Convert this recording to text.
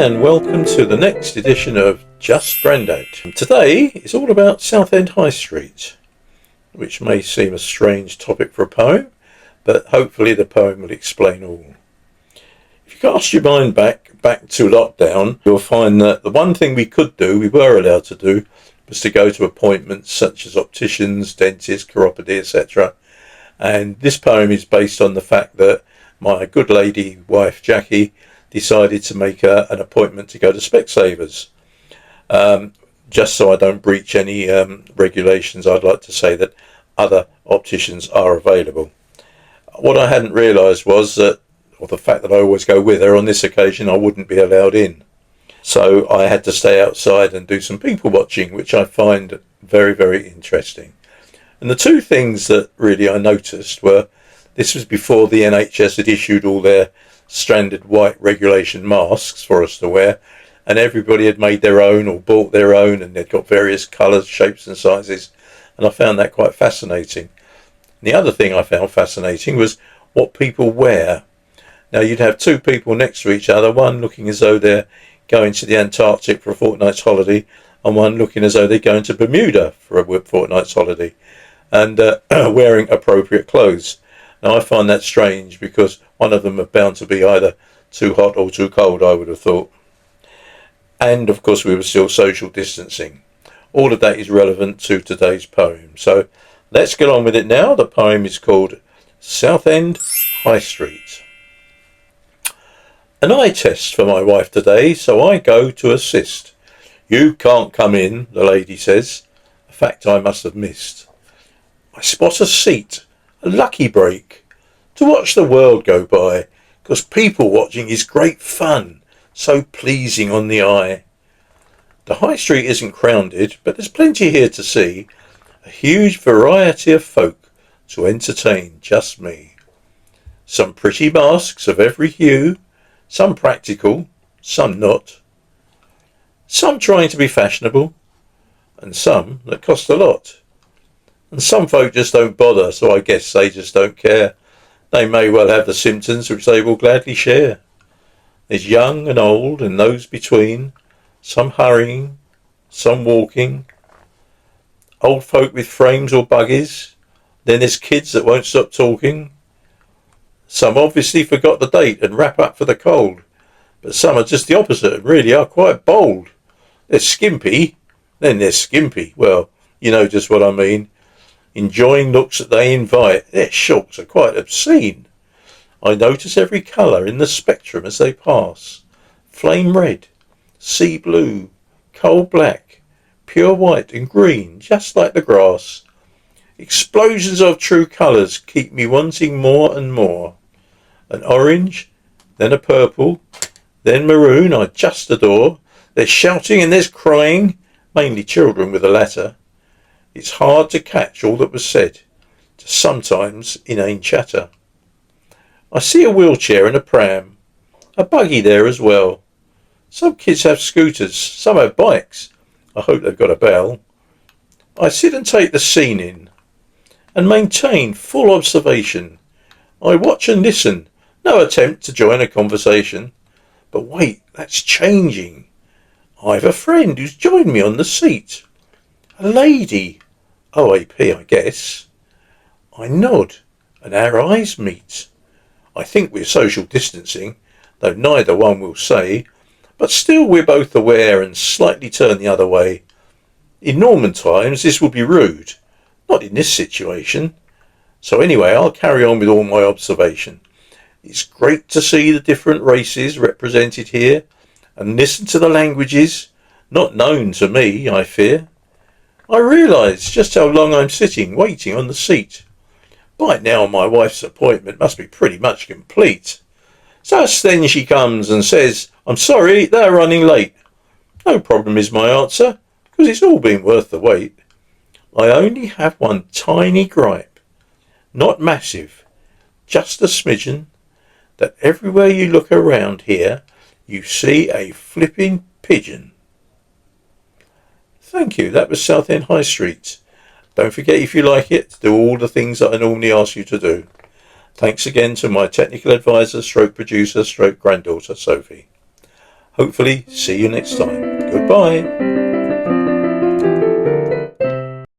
And welcome to the next edition of Just Grandad. Today is all about Southend High Street, which may seem a strange topic for a poem, but hopefully the poem will explain all. If you cast your mind back to lockdown, you'll find that the one thing we were allowed to do, was to go to appointments such as opticians, dentists, chiropody, etc. And this poem is based on the fact that my good lady wife Jackie decided to make an appointment to go to Specsavers. Just so I don't breach any regulations, I'd like to say that other opticians are available. What I hadn't realised was that, or the fact that I always go with her, on this occasion I wouldn't be allowed in. So I had to stay outside and do some people watching, which I find very, very interesting. And the two things that really I noticed were, this was before the NHS had issued all their standard white regulation masks for us to wear, and everybody had made their own or bought their own, and they'd got various colours, shapes and sizes, and I found that quite fascinating. And the other thing I found fascinating was what people wear. Now you'd have two people next to each other, one looking as though they're going to the Antarctic for a fortnight's holiday, and one looking as though they're going to Bermuda for a fortnight's holiday, and wearing appropriate clothes. Now I find that strange because one of them are bound to be either too hot or too cold, I would have thought. And of course we were still social distancing. All of that is relevant to today's poem. So let's get on with it now. The poem is called Southend High Street. An eye test for my wife today, so I go to assist. You can't come in, the lady says, a fact I must have missed. I spot a seat, a lucky break, to watch the world go by, 'cause people watching is great fun, so pleasing on the eye. The high street isn't crowded, but there's plenty here to see, a huge variety of folk to entertain just me. Some pretty masks of every hue, some practical, some not. Some trying to be fashionable, and some that cost a lot. And some folk just don't bother, so I guess they just don't care. They may well have the symptoms which they will gladly share. There's young and old and those between, some hurrying, some walking. Old folk with frames or buggies, then there's kids that won't stop talking. Some obviously forgot the date and wrap up for the cold, but some are just the opposite and really are quite bold. They're skimpy, then they're skimpy. Well, you know just what I mean. Enjoying looks that they invite, their shorts are quite obscene. I notice every colour in the spectrum as they pass. Flame red, sea blue, coal black, pure white and green, just like the grass. Explosions of true colours keep me wanting more and more. An orange, then a purple, then maroon I just adore. There's shouting and there's crying, mainly children with the latter. It's hard to catch all that was said, just sometimes inane chatter. I see a wheelchair and a pram, a buggy there as well. Some kids have scooters, some have bikes. I hope they've got a bell. I sit and take the scene in, and maintain full observation. I watch and listen, no attempt to join a conversation. But wait, that's changing. I've a friend who's joined me on the seat. A lady, OAP I guess. I nod and our eyes meet. I think we're social distancing, though neither one will say, but still we're both aware and slightly turn the other way. In Norman times this would be rude, not in this situation. So anyway, I'll carry on with all my observation. It's great to see the different races represented here and listen to the languages not known to me, I fear. I realise just how long I'm sitting waiting on the seat. By now my wife's appointment must be pretty much complete. Just then she comes and says, I'm sorry, they're running late. No problem is my answer, because it's all been worth the wait. I only have one tiny gripe, not massive, just a smidgen, that everywhere you look around here, you see a flipping pigeon. Thank you. That was Southend High Street. Don't forget, if you like it, to do all the things that I normally ask you to do. Thanks again to my technical advisor, stroke producer, stroke granddaughter, Sophie. Hopefully, see you next time. Goodbye.